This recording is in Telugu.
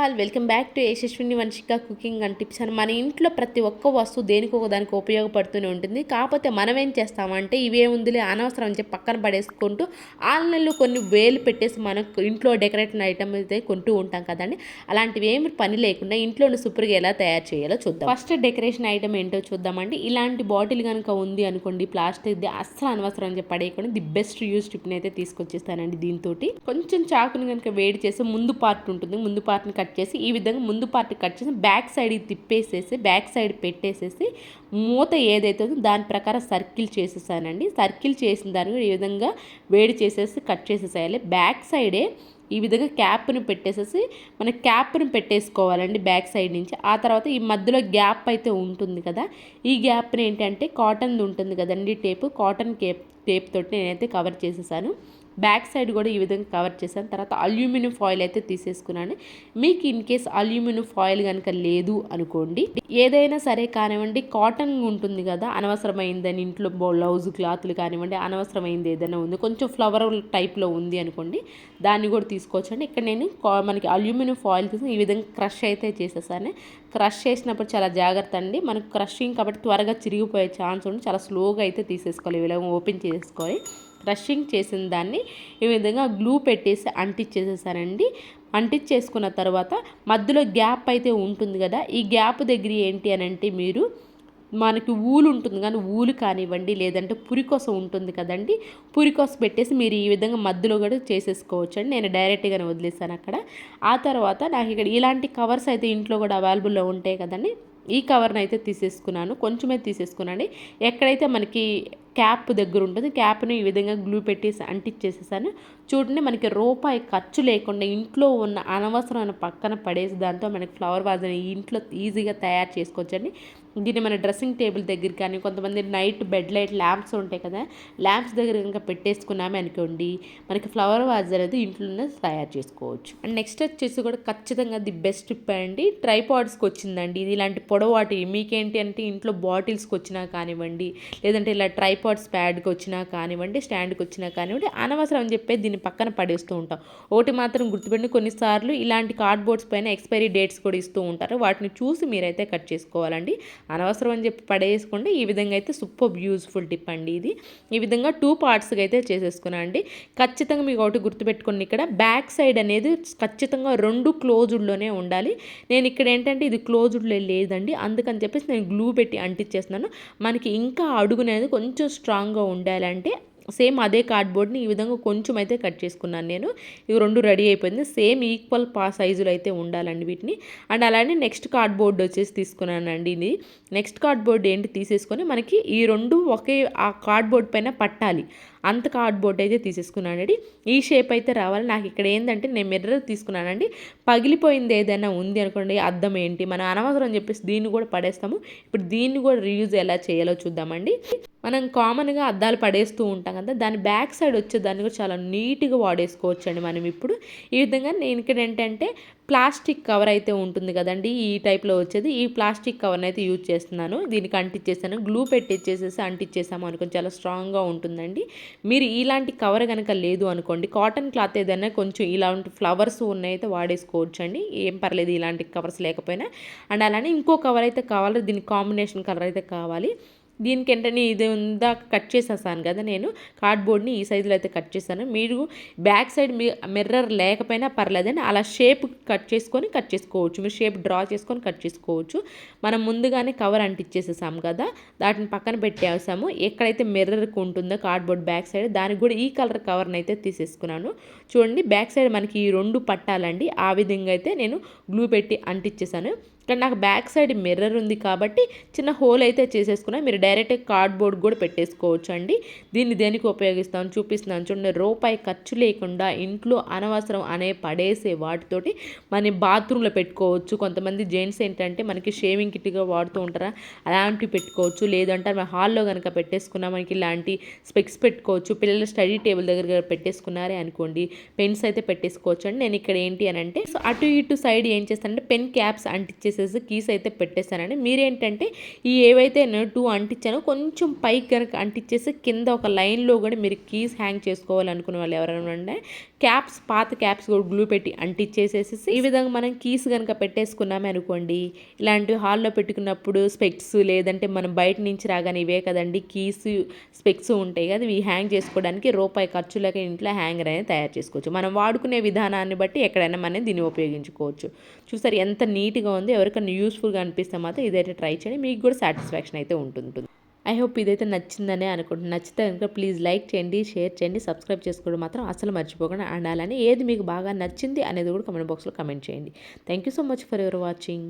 All welcome back to Yashaswini Vamshika cooking and tips అని. మన ఇంట్లో ప్రతి ఒక్క వస్తువు దేనికి ఒక దానికి ఉపయోగపడుతూనే ఉంటుంది. కాకపోతే మనం ఏం చేస్తామంటే ఇవే ఉందిలే అనవసరం అని చెప్పి పక్కన పడేసుకుంటూ ఆన్లైన్లో కొన్ని వేలు పెట్టేసి మనకు ఇంట్లో డెకరేషన్ ఐటమ్ అయితే కొంటూ ఉంటాం కదండి. అలాంటివి ఏమి పని లేకుండా ఇంట్లోని సూపర్గా ఎలా తయారు చేయాలో చూద్దాం. ఫస్ట్ డెకరేషన్ ఐటమ్ ఏంటో చూద్దామండి. ఇలాంటి బాటిల్ కనుక ఉంది అనుకోండి, ప్లాస్టిక్ది అస్సలు అనవసరం అని చెప్పి పడేయకుండా ది బెస్ట్ యూజ్ టిప్ని అయితే తీసుకొచ్చేస్తానండి. దీంతో కొంచెం చాకుని కనుక వేడి చేసి ముందు పార్ట్ ఉంటుంది, ముందు పార్ట్ని కట్ చేసి ఈ విధంగా ముందు పార్ట్ కట్ చేసి బ్యాక్ సైడ్ తిప్పేసేసి బ్యాక్ సైడ్ పెట్టేసేసి మూత ఏదైతే ఉందో దాని ప్రకారం సర్కిల్ చేసేసానండి. సర్కిల్ చేసిన దాన్ని ఈ విధంగా వేడి చేసేసి కట్ చేసేసేయాలి. బ్యాక్ సైడే ఈ విధంగా క్యాప్ని పెట్టేసేసి మన క్యాప్ని పెట్టేసుకోవాలండి బ్యాక్ సైడ్ నుంచి. ఆ తర్వాత ఈ మధ్యలో గ్యాప్ అయితే ఉంటుంది కదా, ఈ గ్యాప్ని ఏంటంటే కాటన్ ఉంటుంది కదండి టేప్, కాటన్ టేప్ తోటి నేనైతే కవర్ చేసేసాను. బ్యాక్ సైడ్ కూడా ఈ విధంగా కవర్ చేశాను. తర్వాత అల్యూమినియం ఫాయిల్ అయితే తీసేసుకున్నాను. మీకు ఇన్ కేస్ అల్యూమినియం ఫాయిల్ కనుక లేదు అనుకోండి, ఏదైనా సరే కానివ్వండి, కాటన్ ఉంటుంది కదా, అనవసరమైందని ఇంట్లో బ్లౌజ్ క్లాత్లు కానివ్వండి, అనవసరమైంది ఏదైనా ఉంది కొంచెం ఫ్లవర్ టైప్లో ఉంది అనుకోండి, దాన్ని కూడా తీసుకోవచ్చండి. ఇక్కడ నేను మనకి అల్యూమినియం ఫాయిల్ తీసుకుని ఈ విధంగా క్రష్ అయితే చేసేసాను. క్రష్ చేసినప్పుడు చాలా జాగ్రత్త అండి, మనకు క్రషింగ్ కాబట్టి త్వరగా చిరిగిపోయే ఛాన్స్ ఉంది. చాలా స్లోగా అయితే తీసేసుకోవాలి, ఈ విధంగా ఓపెన్ చేసుకోవాలి. క్రషింగ్ చేసిన దాన్ని ఈ విధంగా గ్లూ పెట్టేసి అంటించేసేసానండి. అంటించేసుకున్న తర్వాత మధ్యలో గ్యాప్ అయితే ఉంటుంది కదా, ఈ గ్యాప్ దగ్గర ఏంటి అని అంటే మీరు మనకి ఊలు ఉంటుంది కానీ ఊలు కానివ్వండి, లేదంటే పురికొస ఉంటుంది కదండి, పురికొస పెట్టేసి మీరు ఈ విధంగా మధ్యలో కూడా చేసేసుకోవచ్చు అండి. నేను డైరెక్ట్గానే వదిలేసాను అక్కడ. ఆ తర్వాత నాకు ఇక్కడ ఇలాంటి కవర్స్ అయితే ఇంట్లో కూడా అవైలబుల్లో ఉంటాయి కదండి, ఈ కవర్ని అయితే తీసేసుకున్నాను, కొంచెమే తీసేసుకున్నాను. ఎక్కడైతే మనకి క్యాప్ దగ్గర ఉంటుంది, క్యాప్ని ఈ విధంగా గ్లూ పెట్టేసి అంటించేసేసాను. చూడండి, మనకి రూపాయి ఖర్చు లేకుండా ఇంట్లో ఉన్న అనవసరమైన పక్కన పడేసి దాంతో మనకి ఫ్లవర్ వాజ్ని ఇంట్లో ఈజీగా తయారు చేసుకోవచ్చండి. దీన్ని మన డ్రెస్సింగ్ టేబుల్ దగ్గర కానీ, కొంతమంది నైట్ బెడ్ లైట్ ల్యాంప్స్ ఉంటాయి కదా, ల్యాంప్స్ దగ్గర ఇంకా పెట్టేసుకున్నామే అనుకోండి, మనకి ఫ్లవర్ వాజ్ అనేది ఇంట్లోనే తయారు చేసుకోవచ్చు. అండ్ నెక్స్ట్ వచ్చేసి కూడా ఖచ్చితంగా ది బెస్ట్ టిప్ అండి, ట్రైపాడ్స్కి వచ్చిందండి. ఇది ఇలాంటి పొడవాటి మీకేంటి అంటే ఇంట్లో బాటిల్స్కి వచ్చినా కానివ్వండి, లేదంటే ఇలా ట్రైపాడ్స్ ప్యాడ్కి వచ్చినా కానివ్వండి, స్టాండ్కి వచ్చినా కానివ్వండి, అనవసరం అని చెప్పి దీన్ని పక్కన పడేస్తూ ఉంటాం. ఒకటి మాత్రం గుర్తుపెట్టి, కొన్నిసార్లు ఇలాంటి కార్డ్బోర్డ్స్ పైన ఎక్స్పైరీ డేట్స్ కూడా ఇస్తూ ఉంటారు, వాటిని చూసి మీరైతే కట్ చేసుకోవాలండి. అనవసరం అని చెప్పి పడేసుకోండి. ఈ విధంగా అయితే సూపర్ యూజ్ఫుల్ టిప్ అండి ఇది. ఈ విధంగా 2 పార్ట్స్గా అయితే చేసేసుకున్నాను అండి. ఖచ్చితంగా మీకు ఒకటి గుర్తుపెట్టుకోండి, ఇక్కడ బ్యాక్ సైడ్ అనేది ఖచ్చితంగా 2 క్లోజ్డ్లోనే ఉండాలి. నేను ఇక్కడ ఏంటంటే ఇది క్లోజ్డ్లో లేదండి, అందుకని చెప్పేసి నేను గ్లూ పెట్టి అంటించేస్తున్నాను. మనకి ఇంకా అడుగునేది కొంచెం స్ట్రాంగ్గా ఉండాలంటే సేమ్ అదే కార్డ్బోర్డ్ని ఈ విధంగా కొంచెం అయితే కట్ చేసుకున్నాను నేను. ఇవి 2 రెడీ అయిపోయింది. సేమ్ ఈక్వల్ సైజులో అయితే ఉండాలండి వీటిని. అండ్ అలానే నెక్స్ట్ కార్డ్బోర్డ్ వచ్చేసి తీసుకున్నానండి. ఇది నెక్స్ట్ కార్డ్బోర్డ్ ఏంటి తీసేసుకొని మనకి ఈ 2 ఒకే ఆ కార్డ్బోర్డ్ పైన పట్టాలి, అంత కార్డ్బోర్డ్ అయితే తీసేసుకున్నానండి. ఈ షేప్ అయితే రావాలి. నాకు ఇక్కడ ఏంటంటే నేను మిర్రర్ తీసుకున్నానండి. పగిలిపోయింది ఏదైనా ఉంది అనుకోండి, అద్దం ఏంటి మనం అనవసరం అని చెప్పేసి దీన్ని కూడా పడేస్తాము. ఇప్పుడు దీన్ని కూడా రీయూజ్ ఎలా చేయాలో చూద్దామండి. మనం కామన్గా అద్దాలు పడేస్తూ ఉంటాం కదా, దాని బ్యాక్ సైడ్ వచ్చేదాన్ని కూడా చాలా నీట్గా వాడేసుకోవచ్చు అండి మనం ఇప్పుడు. ఈ విధంగా నేను ఇక్కడ ఏంటంటే ప్లాస్టిక్ కవర్ అయితే ఉంటుంది కదండి, ఈ టైప్లో వచ్చేది, ఈ ప్లాస్టిక్ కవర్ని అయితే యూజ్ చేస్తున్నాను. దీనికి అంటించేసాను, గ్లూ పెట్టించేసేసి అంటించేసాము అనుకోండి, చాలా స్ట్రాంగ్గా ఉంటుందండి. మీరు ఇలాంటి కవర్ కనుక లేదు అనుకోండి, కాటన్ క్లాత్ ఏదైనా కొంచెం ఇలాంటి ఫ్లవర్స్ ఉన్నాయితే వాడేసుకోవచ్చు అండి, ఏం పర్లేదు ఇలాంటి కవర్స్ లేకపోయినా. అండ్ అలానే ఇంకో కవర్ అయితే కావాలి, దీనికి కాంబినేషన్ కలర్ అయితే కావాలి. దీనికి ఏంటంటే ఇది ఇందాక కట్ చేసేసాను కదా, నేను కార్డ్బోర్డ్ని ఈ సైజులో అయితే కట్ చేశాను. మీరు బ్యాక్ సైడ్ మిర్రర్ లేకపోయినా పర్లేదండి, అలా షేప్ కట్ చేసుకోవచ్చు. మీరు షేప్ డ్రా చేసుకొని కట్ చేసుకోవచ్చు. మనం ముందుగానే కవర్ అంటించేసేసాము కదా, దాటిని పక్కన పెట్టేసాము. ఎక్కడైతే మిర్రర్కి ఉంటుందో కార్డ్బోర్డ్ బ్యాక్ సైడ్, దానికి కూడా ఈ కలర్ కవర్ని అయితే తీసేసుకున్నాను. చూడండి, బ్యాక్ సైడ్ మనకి ఈ 2 పట్టాలండి, ఆ విధంగా అయితే నేను గ్లూ పెట్టి అంటించేసాను. ఇక్కడ నాకు బ్యాక్ సైడ్ మిర్రర్ ఉంది కాబట్టి చిన్న హోల్ అయితే చేసేసుకున్నాను. మీరు డైరెక్ట్గా కార్డ్బోర్డ్ కూడా పెట్టేసుకోవచ్చు అండి. దీన్ని దేనికి ఉపయోగిస్తాను చూపిస్తున్నాను చూడండి. రూపాయి ఖర్చు లేకుండా ఇంట్లో అనవసరం అనే పడేసే వాటితోటి మన బాత్రూంలో పెట్టుకోవచ్చు. కొంతమంది జెంట్స్ ఏంటంటే మనకి షేవింగ్ కిట్గా వాడుతూ ఉంటారా, అలాంటివి పెట్టుకోవచ్చు. లేదంటే మన హాల్లో కనుక పెట్టేసుకున్నా మనకి ఇలాంటి స్పెక్స్ పెట్టుకోవచ్చు. పిల్లల స్టడీ టేబుల్ దగ్గర పెట్టేసుకున్నారే అనుకోండి, పెన్స్ అయితే పెట్టేసుకోవచ్చు అండి. నేను ఇక్కడ ఏంటి అని అంటే అటు ఇటు సైడ్ ఏం చేస్తానంటే పెన్ క్యాప్స్ అంటించేసేసి కీస్ అయితే పెట్టేస్తానండి. మీరేంటంటే ఈ ఏవైతే నేను 2 అంటించానో కొంచెం పైకి కనుక అంటించేసి కింద ఒక లైన్లో కూడా మీరు కీస్ హ్యాంగ్ చేసుకోవాలనుకునే వాళ్ళు ఎవరైనా ఉంటే క్యాప్స్, పాత క్యాప్స్ కూడా గ్లూ పెట్టి అంటించేసేసి ఈ విధంగా మనం కీస్ కనుక పెట్టేసుకున్నామే అనుకోండి, ఇలాంటి హాల్లో పెట్టుకున్నప్పుడు స్పెక్స్ లేదంటే మనం బయట నుంచి రాగానే ఇవే కదండి కీస్, స్పెక్స్ ఉంటాయి కదా, ఇవి హ్యాంగ్ చేసుకోవడానికి రూపాయి ఖర్చు లేక ఇంట్లో హ్యాంగర్ అనేది తయారు చేసుకోవచ్చు. మనం వాడుకునే విధానాన్ని బట్టి ఎక్కడైనా మనం దీన్ని ఉపయోగించుకోవచ్చు. చూసారు ఎంత నీట్గా ఉంది. ఎవరికైనా యూస్ఫుల్గా అనిపిస్తే మాత్రం ఇదైతే ట్రై చేయండి, మీకు కూడా సాటిస్ఫాక్షన్ అయితే ఉంటుంది. ఐ హోప్ ఇదైతే నచ్చిందనే అనుకుంటున్నాను. నచ్చితే కనుక ప్లీజ్ లైక్ చేయండి, షేర్ చేయండి, సబ్స్క్రైబ్ చేసుకోవడం మాత్రం అసలు మర్చిపోకుండా ఉండాలని. ఏది మీకు బాగా నచ్చింది అనేది కూడా కమెంట్ బాక్స్లో కమెంట్ చేయండి. Thank you so much for your watching.